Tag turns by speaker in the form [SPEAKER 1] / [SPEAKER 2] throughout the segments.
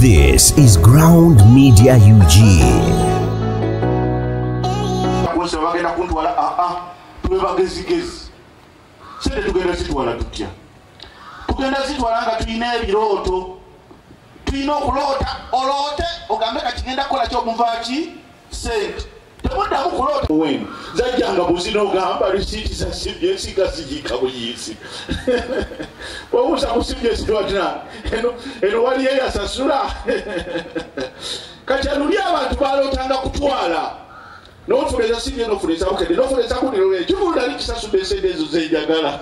[SPEAKER 1] This is Ground Media UG.
[SPEAKER 2] Tugenda zitwala nga tulina ebirooto, tulina okulota olote ogambe kati ngenda kukola ky'omuvaaki sente. Temuddamu kulota wenu zajjanga buzina ogamba lisiiti za CBS gazigika buyiisi wabuuza ku CBS watina eno waliyo eyasasula kati aluli abantu balotanga kutwala n'ofuleza CBS n'ofuleza bukedde n'ofuleza kuliro ekivulula likisasudde esente ezo zenjagala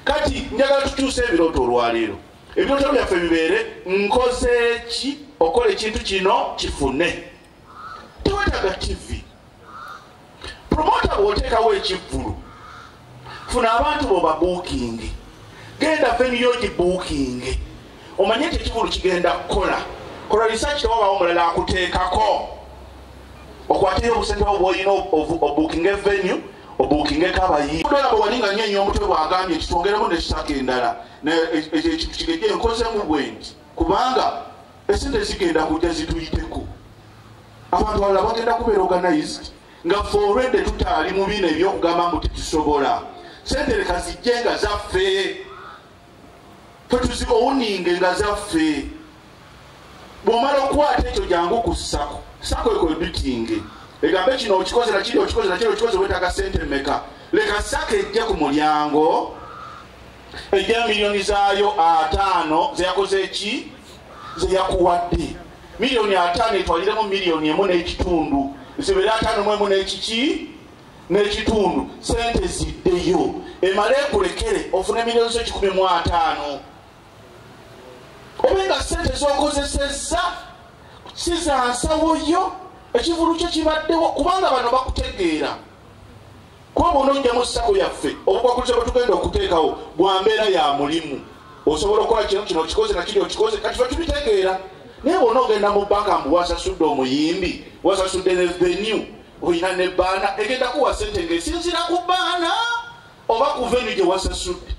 [SPEAKER 2] kati njagala tutuuse ebirooto olwaleero. Ebirooto byaffe bibeere nkoze ki okola ekintu kino kifune. Tewetaga TV. Promota bw'oteekawo ekivvulu. Funa abantu boba booking. Genda venue booking. Omanye ekivvulu kigenda kukola. Kola research tewabaawo omulala akuteekako. Okwateyo obusente bw'olina obooking venue, obooking kabayi. Dola bwewalinga nnyo omutwe bw'agambye kitwongeremu n'ekitaka endala. Ekintu kigejje enkozemu bwenti. Kubanga esente zigenda kujja zituyiteko. Abantu balala bagenda kubeera organized nga forward tutaali mu bino ebyokugamba mbu tetusobola. Sente leka zijje nga zaffe. Ffe tuzibowuninge nga zaffe. Bw'omala okukwata ekyo jangu ku ssako. Ssako eko ebitinge. Egambe kino okikoze na kiri okikoze na kiri okikoze weetaaga sente mmeka. Leka ssako ejje ku mulyango. Ejja miliyoni zaayo 5 zeyakoze eki? Zeyakuwadde. Milioni 5 etwaliremu milioni 1 n'ekitundu. Zibere 5 mu 1 n'ekiki? N'ekitundu. Sente ziddeyo. Emale ekulekere ofune milioni 15. Obenga sente z'okozesezza si za nsawo yo, ekivulu kyo kibaddewo kubanga bano bakutegeera. Kuba bw'onojja mu ssako yaffe obukwakuliza bwe tugenda okuteekawo bwa mbeera ya mulimu. Osobola okukola kino okikoze na kiri okikoze kati ffe tubitegeera. Naye bw'ona ogenda mu banka mbu wasasudde omuyimbi, wasasudde ne venue, olina ne baana egenda kuwa sente ng'esinzira ku baana oba ku venue gye wasasudde.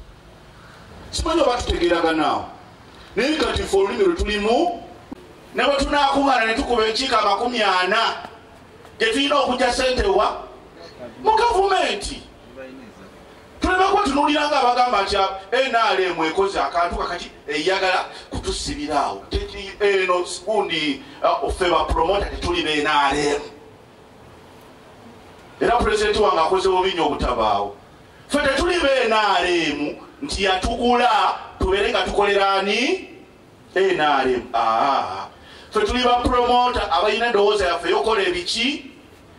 [SPEAKER 2] Simanyi oba tutegeeraganaawo. Naye kati ffe olulimi lwe tulimu ne bwe tunaakuŋŋaana ne tukuba enkiiko 40 gye tulina okujja sente wa mu gavumenti. Tulema kuba tunuulira nga abagamba nti NRM ekoze akantu kakati eyagala kutusibiraawo. Eno gundi ffe bapromota tetuli be NRM. Era pulezidenti wange akoze bubi obutabaawo. Ffe tetuli be NRM nti yatugula tubeere nga tukolera ani? NRM. Ffe tuli bapromota abalina endowooza yaffe y'okola ebiki?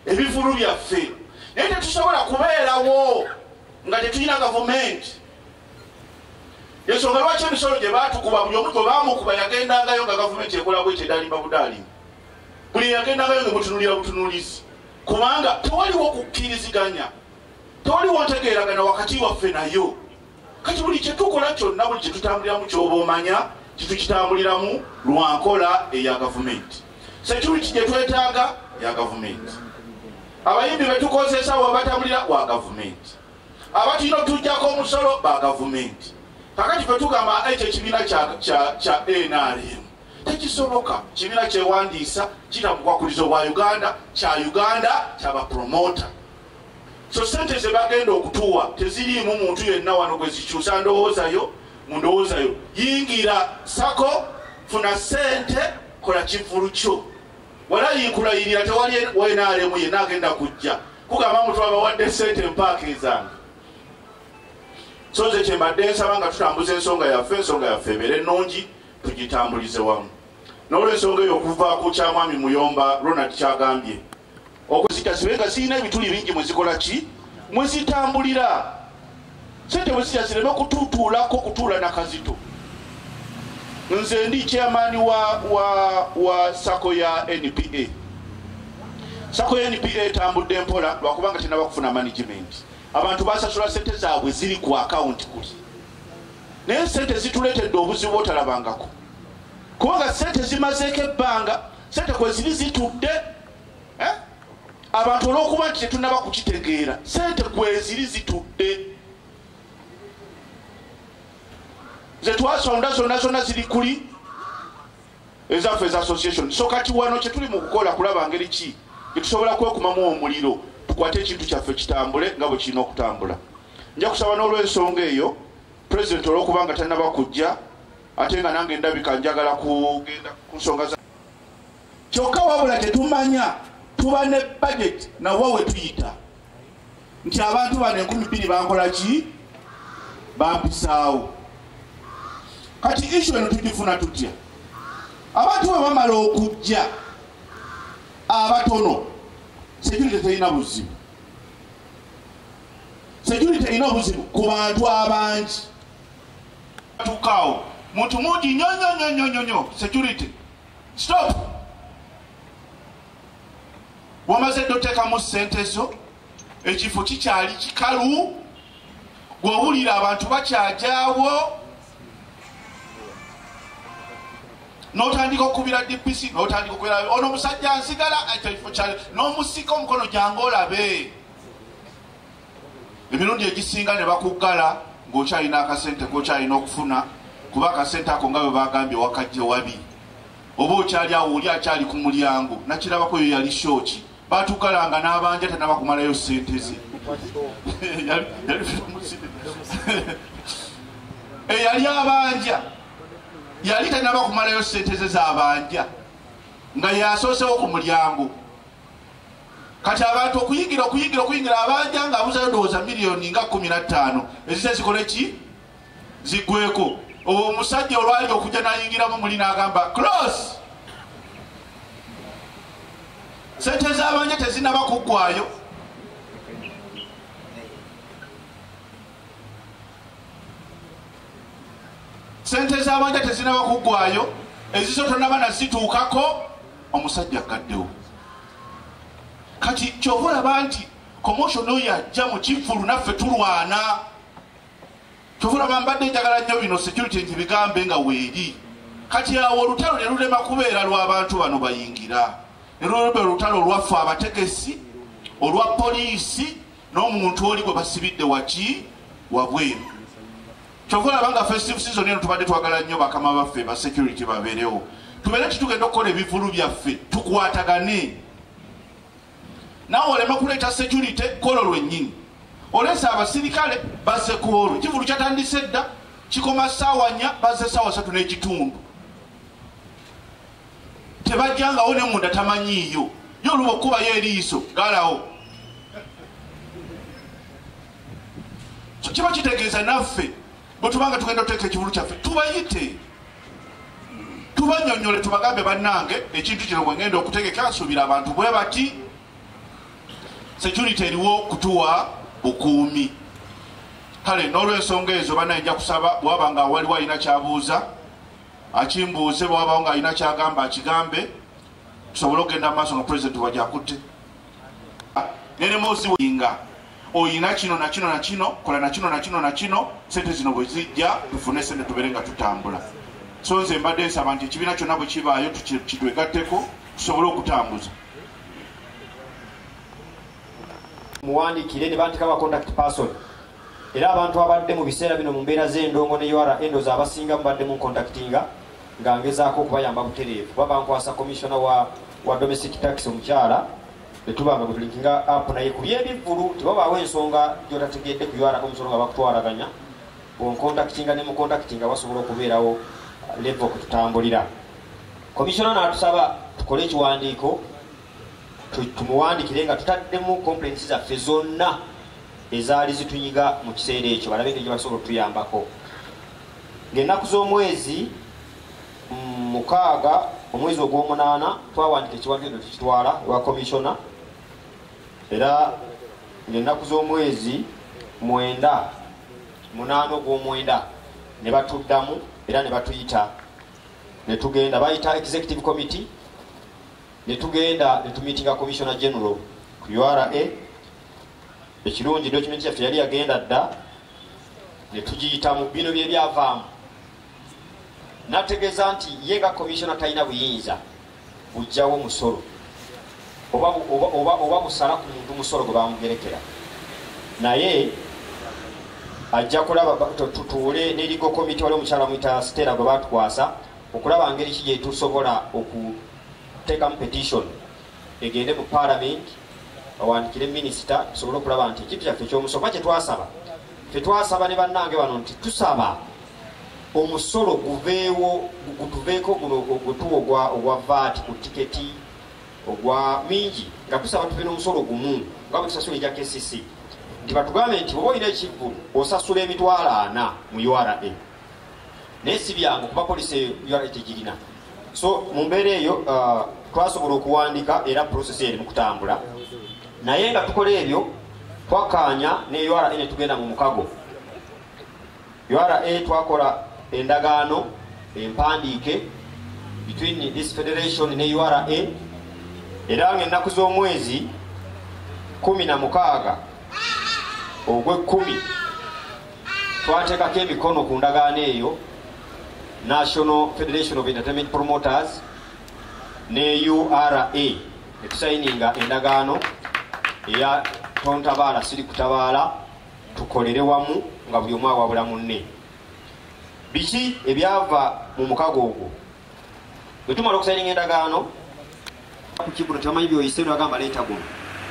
[SPEAKER 2] Ebivulu byaffe. Naye tetusobola kubeerawo nga tetulina gavumenti. Yensonga lwaki emisolo gye baatukuba buli omu gwe baamukuba yagendangayo nga gavumenti ekola bwetyo edalimba budalimba. Buli yagendangayo nga mutunuulira butunuulizi. Kubanga tewaliwo kukkiriziganya, tewaliwo ntegeeragana wakati waffe nayo. Kati buli kye tukola kyonna buli kye tutambuliramu ky'oba omanya kitukitambuliramu lwa nkola eya gavumenti. Security gye twetaaga ya gavumenti. Abayimbi be tukozesa bwe batambulira wa gavumenti. Abatino tujjako omusolo ba gavumenti. Kakati ffe tugamba ekyo ekibiina kya NRM tekisoboka. Kibiina kyewandiisa kita mukwakulizo bwa Uganda kya Uganda ky'abapromota. So sente ze bagenda okutuwa teziriimu muntu yenna wano gwe zikyusa ndowoozayo mu ndowoozayo. Yingira sako funa sente kola kivulu kyo. Wala yinkulayirira tewali NRM yenna agenda kujja kugamba muntu abawadde sente mpaaka ezange. So nze kyembadde nsaba nga tutambuza ensonga yaffe ebeere ennungi tugitambulize wamu. N'olw'ensonga eyo okuva ku kyamwami Muyomba Ronald kyagambye okuzita zibenga zirina ebituli bingi mwe zikola ki? Mwe zitambulira. Sente bwe zijja zireme kututuulako kutuula na Kazito. Nze ndi chairman wa sako ya NPA. Sako ya NPA etambudde mpola lwakubanga tenaba kufuna management. Abantu basasula sente zaabwe ziri ku account kuli. Naye sente zituleetedde obuzibu otalabangako. Kubanga sente zimazeeko ebbanga, sente kwe ziri zitudde. Abantu olw'okuba nti tetunaba kukitegeera, sente kwe ziri zitudde. Ze twasonda zonna ziri kuli ezaffe eza association. So kati wano kye tuli mu kukola kulaba ngeri ki tusobola kwekumamu omuliro tukwate ekintu kyaffe kitambule nga bwe kirina okutambula. Nja kusaba n'olw'ensonga eyo president olw'okubanga tannaba kujja ate nga nange ndabika njagala kugenda ku nsonga za kyokka wabula tetumanya tuba ne budget nawa we tuyita nti abantu bano 2,000 bankola ki bampisaawo. Kati issue eno tugifuna tutya? Abantu bwe bamala okujja abatono security terina buzibu. Security terina buzibu ku bantu abangi. Tukao muntu mungi nyonyonyonyonyo security stop. Wamaze dotekamu sente zo ekifo kikyali kikalu gw'owulira abantu bakyajaawo n'otandika okubira DPC n'otandika okubira ono musajja nsigala ekifo kyali n'omusika omukono gyange olabe. Emirundi egisinga ne bakuggala ng'okyalina akasente k'okyalina okufuna kuba akasente ako nga bwe bagambye wakajja wabi oba okyali awo oli akyali ku mulyango nakirabako yo yali shooki batugalanga n'abanja tanaba kumalayo sente ze yali abanja yali tanaba kumalayo sente ze z'abanja nga yasoosewo ku mulyango. Kati abantu okuyingira abanja nga abuzayo ndowooza miliyoni nga 15 ezize zikole ki ziggweko. Obwo omusajja olwali okujja n'ayingiramu muli n'agamba close. Sente z'abanja tezinaba kuggwayo. Sente z'abanja tezinaba kuggwayo ezizo tonaba nazituukako omusajja gaddewo. Kati kyova olaba nti commotion oyo ajja mu kifulu naffe tulwana. Kyova olaba mbadde njagala nnyo bino security nti bigambe nga weeri. Kati awo olutalo ne lulema kubeera lw'abantu bano bayingira. Ne lulema olutalo olwaffe abategesi olwa poliisi n'omuntu oli gwe basibidde waki wabweru. Kyova olaba nga festive season eno tubadde twagala nnyo bakama baffe ba security babeerewo. Tubeere kitugenda okukola ebivulu byaffe tukwatagane. Nawe olema kuleeta security kolo lwennyini. Olesa abasirikale bazze ku olwo. Ekivulu kyatandise dda kikoma ssaawa 4 bazze ssaawa 3 n'ekitundu. Tebajjangawo ne munda tamanyiiyo. Yo oluba okubayo eriiso galawo. So kiba kitegeeza naffe bwe tubanga tugenda oteeka ekivulu kyaffe tubayite. Tubanyonyole tubagambe bannange ekintu kino bwe ngenda okutegeka nsuubira abantu bwe bati. Security eriwo kutuwa bukuumi. Kale n'olw'ensonga ezo banajja kusaba bw'abanga waliwo alina kyabuuza akimbuuze bw'abawo nga alina kyagamba akigambe tusobole okugenda maaso nga president wajja akutte. Nenemozi winga oyina kino na kino na kino kola na kino na kino na kino sente zino bwe zijja tufune sente tubeere nga tutambula. So nze mbadde nsaba nti ekibiina kyonna bwe kibaayo kitwegatteko tusobole okutambuza.
[SPEAKER 3] Muwandikire ne bandika ba contact person. Era abantu abadde mu biseera bino mu mbeera z'endongo ne URA endoza abasinga mbadde mu contactinga nga ngezaako okubayamba butereevu. Baba nkwasa commissioner wa domestic tax omukyala ne tubanga bwe tulinkinga app naye ku by'ebivvulu tebabaawo ensonga gy'otategedde ku URA omusolo nga bakutwalaganya. Oncontactinga ne mucontactinga basobola okubeerawo level okututambulira. Commissioner n'atusaba tukole ekiwandiiko tumuwandikire nga tutaddemu complaints zaffe zonna ezaali zitunyiga mu kiseera ekyo balabe engeri gye basobola okutuyambako. Ng'ennaku z'omwezi 6 omwezi ogw'omunaana twawandika ekiwandiiko tukitwala ewa commissioner. Era ng'ennaku z'omwezi 8 ogw'omwenda ne batuddamu era ne batuyita ne tugenda bayita executive committee ne tugenda ne tumiitinga commissioner general ku URA. Ekirungi document yaffe yali yagenda dda ne tugiyita mu bino bye byavaamu. Nategeeza nti ye nga commissioner talina buyinza bujjawo musolo oba busala ku muntu musolo gwe bamugerekera. Naye ajja kulaba tutuule ne ligo committee wali omukyala muyita Stella gwe batukwasa okulaba ngeri ki gyetusobola okuteekamu petition egende mu parliament bawandikire minisita tusobole okulaba nti ekintu kyaffe ekyomusolo kyetwasaba fetwasaba ne bannange bano nti tusaba omusolo gutuveeko gutuwa ogwa vaati ku tiketi ogwa mingi nga tusaba tuve n'omusolo gumu nga bwe tusasula ejja KCC nti batugambe nti oba olina ekivvulu osasula emitwalo 4 mu URA naye si byangu kuba polisi URA tegirina. So mu mbeera eyo twasobola okuwandika era process eri mu kutambula naye nga tukola ebyo twakkaanya ne URA ne tugenda mu mukago. URA twakola endagaano empandiike between this federation ne URA era ng'ennaku z'omwezi 16 ogw'e10 twateekako emikono ku ndagaano eyo National Federation of Entertainment Promoters ne URA ne tusayininga endagaano eya tontabaala siri kutabaala tukolere wamu nga buli omu awabula munne. Biki ebyava mu mukago ogwo bwe tumala okusayininga endagaano ku kibuno kyamanyi byoyise nagamba leeta guno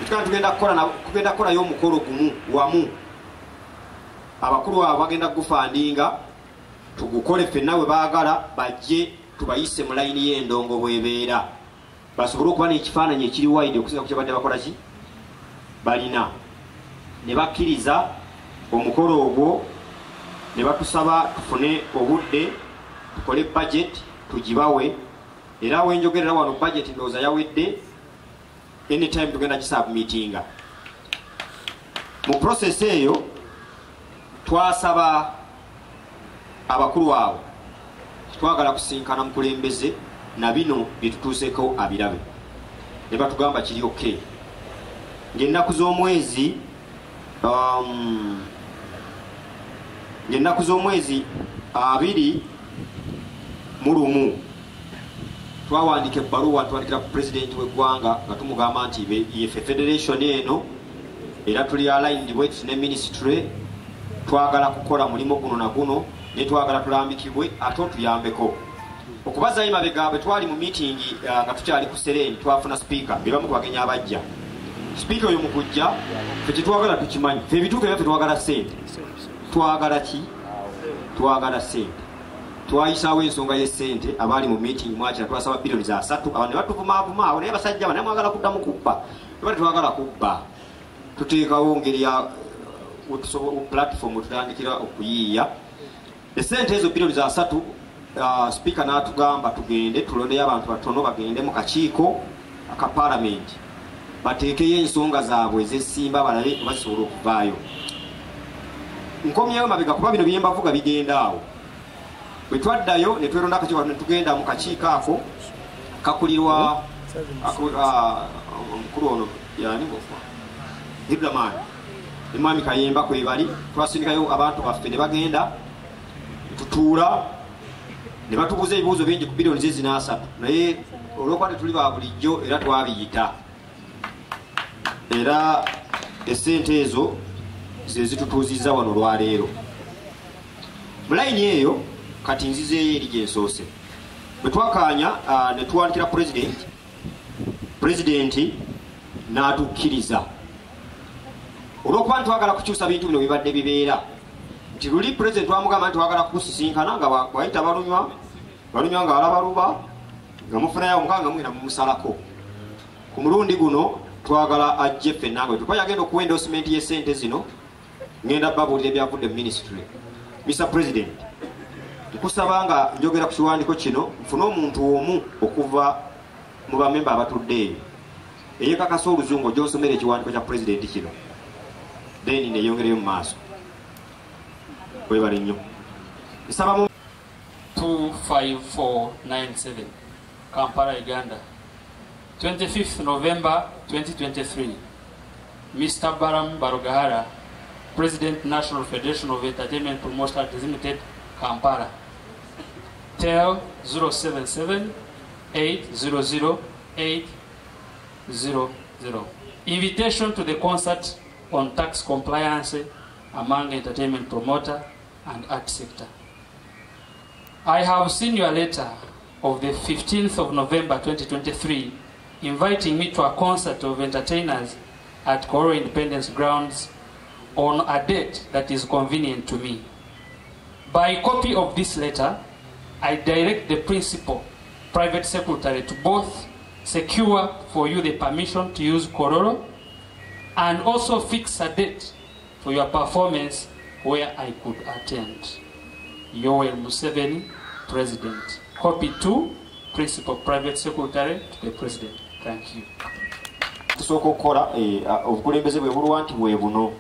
[SPEAKER 3] etukana tugenda kukolayo omukolo gumu wamu abakulu abo bagenda kugufandinga tugukole ffenna we baagala bajje tubayise mu layini y'endongo bwebeera basobole okuba n'ekifaananyi ekiri waide okusinga ku kyabadde bakola ki balina ne bakkiriza omukolo ogwo ne batusaba tufune obudde tukole budget tugibawe era wenjogerera wano budget ndowooza yawedde anytime tugenda gisubmitinga. Mu process eyo twasaba abakulu abo twagala kusinkana mukulembeze na bino byetutuuseeko abirabe ne batugamba kiri okay ng'ennaku z'omwezi 21 twawandika ebbaluwa twandikira ku pulezidenti w'eggwanga nga tumugamba nti yefe federation eno era tuli aligned bwetiti ne ministry twagala kukola mulimu guno na guno ne twagala tulambikibwe ate otuyambeko okubazayo mabega bwe twali mu meeting nga tukyali ku Sereni twafuna speaker be bamu twagenya abajja speaker oyo mu kujja fe kyetwagala tukimanyi fe ebituuko byaffe twagala ssente twagala ki twagala ssente twayisaawo ensonga y'essente abaali mu meeting mwakira twasaba bilioni za 3 abantu ne batuvumaavumaawo naye basajja bano naye mwagala kuddamu kubba eba tetwagala kubba tuteekawo ngeri ya platform tutandikira okuyiiya essente ezo bilioni za 3 speaker n'atugamba tugende tulondeyo abantu batono bagende mu kakiiko aka parliament bateekeyo ensonga zaabwe ez'essimba balabe basobola okuvaayo. Nkomyewo mabega kuba bino byembavuga bigenda awo bwe twaddayo ne tweronda akakiiko ne tugenda mu kakiiko ako kakulirwa omukulu ono yani Hidramani ne mwami Kayemba kwebali twasindikayo abantu baffe ne bagenda tutuula ne batubuuza ebibuuzo bingi ku bilioni zezi n'asatu naye olwokuba tetuli ba bulijjo era twabiyita era essente ezo ze zitutuuzizza wano olwaleero mu layini eyo kati nzizeeyo eri gyensoose bwe twakaanya ne tuwandikira pulezidenti n'atukkiriza olwokuba ntitwagala kukyusa bintu bino bibadde bibeera nti luli pulezidenti twamugamba nti twagala kukusisinkana nga wayita balunywa nga alabaluba nga mufunayo omukanga nga mugenda mumusalako ku mulundi guno twagala ajje ffenna nga tuba yagenda okuwa endorsement y'essente zino ngenda babuulira ebyavudde mu ministry. Mr. President nkusaba nga njogera ku kiwandiiko kino nfune omuntu omu okuva mu bamemba abatudde eyo eyekakasa oluzungu gy'osomera ekiwandiiko kya pulezidenti kino then neyongereyo mu maaso webale nnyo.
[SPEAKER 4] 25497 Kampala, Uganda. 25th November 2023. Mr. Baram Barogahara, President, National Federation of Entertainment Promoters Limited, Kampala. Tel 077 800 800. Invitation to the concert on tax compliance among entertainment promoter and art sector. I have seen your letter of the 15th of November 2023, inviting me to a concert of entertainers at Koro Independence Grounds on a date that is convenient to me. By copy of this letter, I direct the Principal Private Secretary to both secure for you the permission to use Kororo and also fix a date for your performance where I could attend. Yoweri Museveni, President. Copy 2, Principal Private Secretary to the President. Thank you.
[SPEAKER 3] Tusoko kola obukulembeze bwe bulwa nti bwe buno.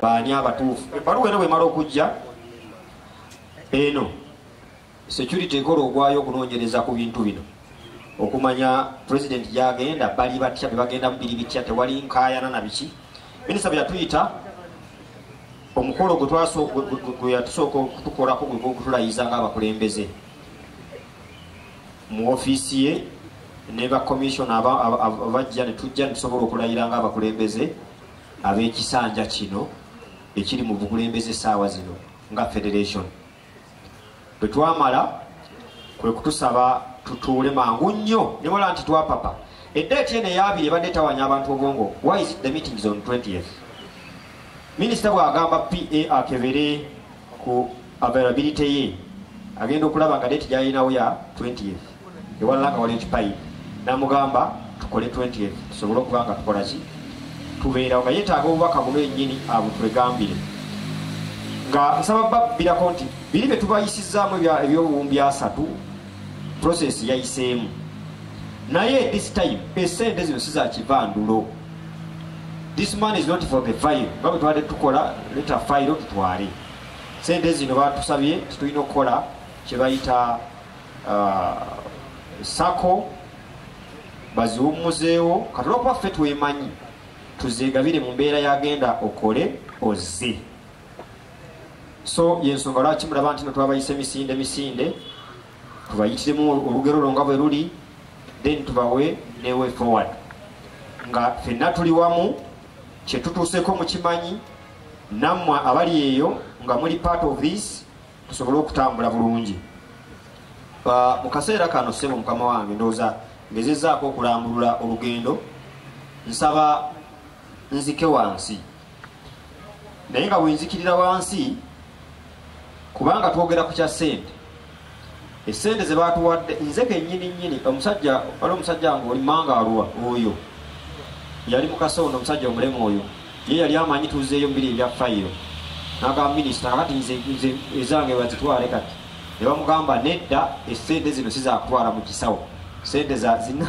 [SPEAKER 3] Baani abatuufu ebbaluwa eno bwemala okujja eno security ekola ogwayo okunoonyereza ku bintu bino okumanya president gyagenda bali batya bebagenda mu biri bitya tewali nkaayana na biki. Minisita bwe yatuyita omukolo gwe yatusooka okutukolako gwe gwokutulayiza ng'abakulembeze mu ofiisi ye ne bakomisiona abajja ne tujja ne tusobola okulayira ng'abakulembeze ab'ekisanja kino ekiri mu bukulembeze essaawa zino nga federation. Bwe twamala kwe kutusaba tutuule mangu nnyo ne wala nti twapapa eddeeti eno eyabiri ebadde etawanya abantu obwongo. Why is it the meeting is on 20th? Minisita bw'agamba PA akebere ku availability ye agenda okulaba nga deeti gyayinawo ya 20th ewalala nga wali ekipayipu namugamba tukole 20th tusobole okuba nga tukola ki tubeerawo nga yeetaaga obubaka bulwennyini abo twegambire nga nsaba babbirako nti biri bye tubayisizaamu ebyobuwumbi 3 process yayiseemu naye this time esente zino siza kivandulo. This man is not for the file nga bwe tubadde tukola leta file tutwale sente zino batusabye tulina okukola kye bayita sako baziwummuzeewo katola okuba ffe twemanyi tuzeegabire mu mbeera yagenda okole ozze. So yensonga lwaki mulaba nti twabayise misinde tubayitiremu olugero lwo nga bwe luli then tubawe ne way forward nga ffenna tuli wamu kye tutuuseeko mu kimanyi nammwe abali eyo nga muli part of this tusobole okutambula bulungi. Mu kaseera kano ssebo mukama wange ndowooza ngezezaako okulambulula olugendo nsaba nzike wansi naye nga bwenzikirira wansi kubanga twogera ku kya ssente essente ze baatuwadde nze kennyini omusajja wali omusajja nga oli mangaalwa oyo yali mukasondo omusajja omulemu oyo ye yali amanyi tuzeeyo mu biri ebya fayiro n'agamba minisita kakati nze ezange bazitwale kati ne bamugamba nedda essente zino sizakutwala mu kisawo sente zina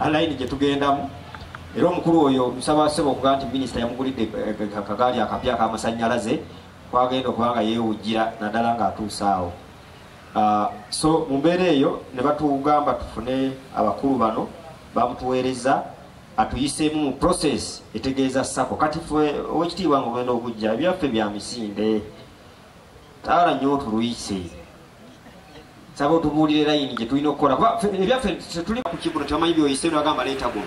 [SPEAKER 3] alayini gye tugendamu. Era omukulu oyo nsaba ssebo okugaa nti minisita yamugulidde akagaali akapya ak'amasannyalaze kwagenda okubanga yeewujjira naddala ng'atuusaawo. So mu mbeera eyo ne batugamba tufune abakulu bano bamutuweereza atuyiseemu mu process etegeeza sako kati ffe owekitiibwa nga ogenda okujja ebyaffe bya misinde taala nnyo otuluyise saba otubuulire layini gye tulina okukola ebyaffe tetuli ku kibuno tebamanyi byoyise nagamba leeta guno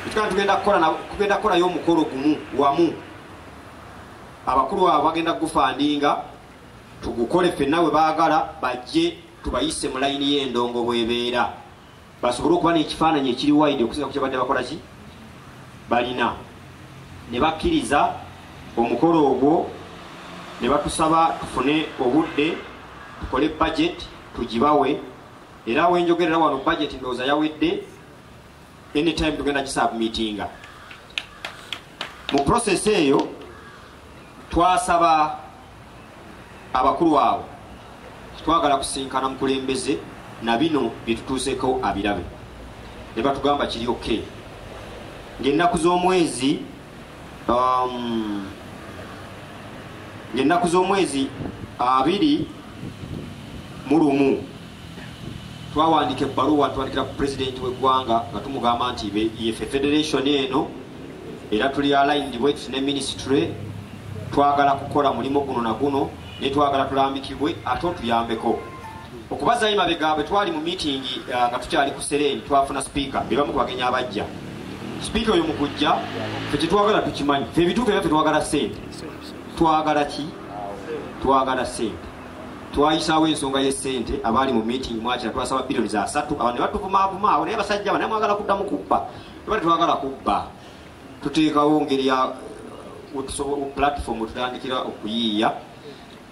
[SPEAKER 3] ekikana tugenda kukolayo omukolo gumu wamu abakulu abo bagenda kugufandinga tugukole ffenna we baagala bajje tubayise mu layini y'endongo bwebeera basobole okuba n'ekifaananyi ekiri wide okusinga ku kyabadde bakola ki balina ne bakkiriza omukolo ogwo ne batusaba tufune obudde tukole budget tugibawe era wenjogerera wano budget ndowooza yawedde anytime tugenda gisubmitinga. Mu process eyo twasaba abakulu abo twagala kusinkana mukulembeze na bino byetutuuseeko abirabe ne batugamba kiri okay ng'ennaku z'omwezi 21 twawandika ebbaluwa twandikira ku pulezidenti w'eggwanga nga tumugamba nti yefe federation eno era tuli aligned bwettu ne ministry twagala kukola mulimu guno na guno ne twagala tulambikibwe ate otuyambeko okubaza imabega bwe twali mu meeting nga tukyali ku Sereni twafuna speaker bebamu kubagenya abajja speaker oyo mukujja fe kyetwagala tukimanyi fe ebituufu ebyo fe twagala ssente twagala ki twagala ssente twayisaawo ensonga y'essente abaali mu meeting mwakira twasaba bilioni za 3 abantu ne batuvumaavuma awo naye basajja abo naye mwagala kuddamu kubba tebali twagala kubba tuteekawo ngeri ya platform tutandikira okuyiiya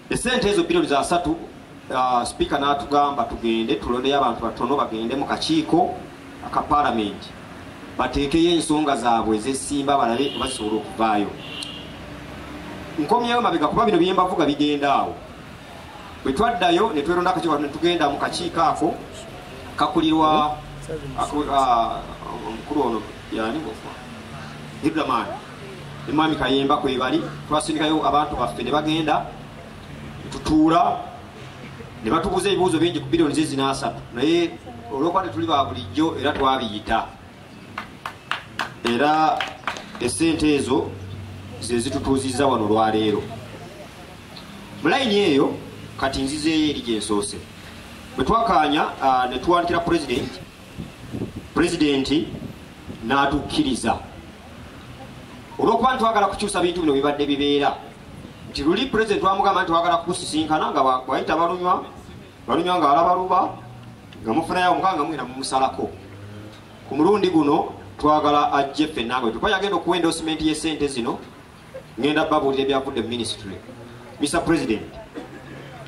[SPEAKER 3] essente ezo bilioni za 3 speaker n'atugamba tugende tulondeyo abantu batono bagende mu kakiiko aka parliament bateekeyo ensonga zaabwe ez'essimba balabe basobola okuvaayo nkomyewo mabega kuba bino byembavuga bigenda awo bwe twaddayo ne tweronda akakiiko ne tugenda mu kakiiko ako kakulirwa omukulu ono yani Hidramani Imami Kayemba kwebali twasindikayo abantu baffe ne bagenda tutuula ne batubuuza ebibuuzo bingi ku bilioni zizi n'asatu naye olwokuba tetuli ba bulijjo era twabiyita era essente ezo ze zitutuuzizza wano olwaleero mu layini eyo kati nzizeeyo eri gye nsoose bwe twakaanya ne tuwandikira pulezidenti n'atukkiriza olwokuba ntitwagala kukyusa bintu bino bibadde bibeera nti luli pulezidenti twamugamba nti twagala kukusisinkana nga bwayita balunywa nga alabaluba nga mufunayo omukanga nga mwina mumusalako ku mulundi guno twagala ajje ffenna nga tukuba yagenda okuwa endosimenti y'essente zino ngenda babuulira ebyavudde mu minisitule Mr. President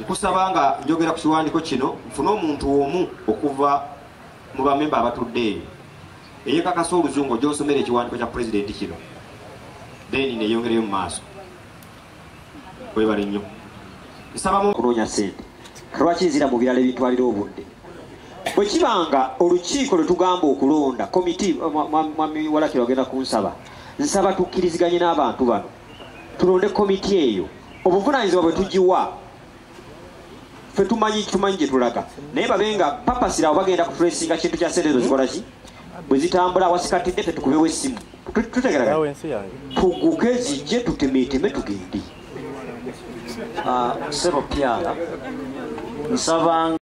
[SPEAKER 3] nkusaba nga njogera ku kiwandiiko kino nfune omuntu omu okuva mu bamemba abatudde eyo eyekakasa oluzungu gy'osomera ekiwandiiko kya pulezidenti kino then neyongereyo mu maaso webale nnyo nsabamu
[SPEAKER 5] okunoonya ssente lwaki nzira mu birala ebitwalira obudde bwe kibanga olukiiko lwe tugamba okulonda komiti mwami Walakiro agenda kunsaba nsaba tukkiriziganye n'abantu bano tulonde komiti eyo obuvunaanyizibwa bwe tugiwa ffe tumanyi gye tulaga naye babenga papasira abo bagenda kutulesinga kintu kya ssente ezo zikola ki bwe zitambula wasikatidde ffe tukubewo essimu tutegeragana tuguke zijje tutemeeteme tugende Sebo Pyala nsaba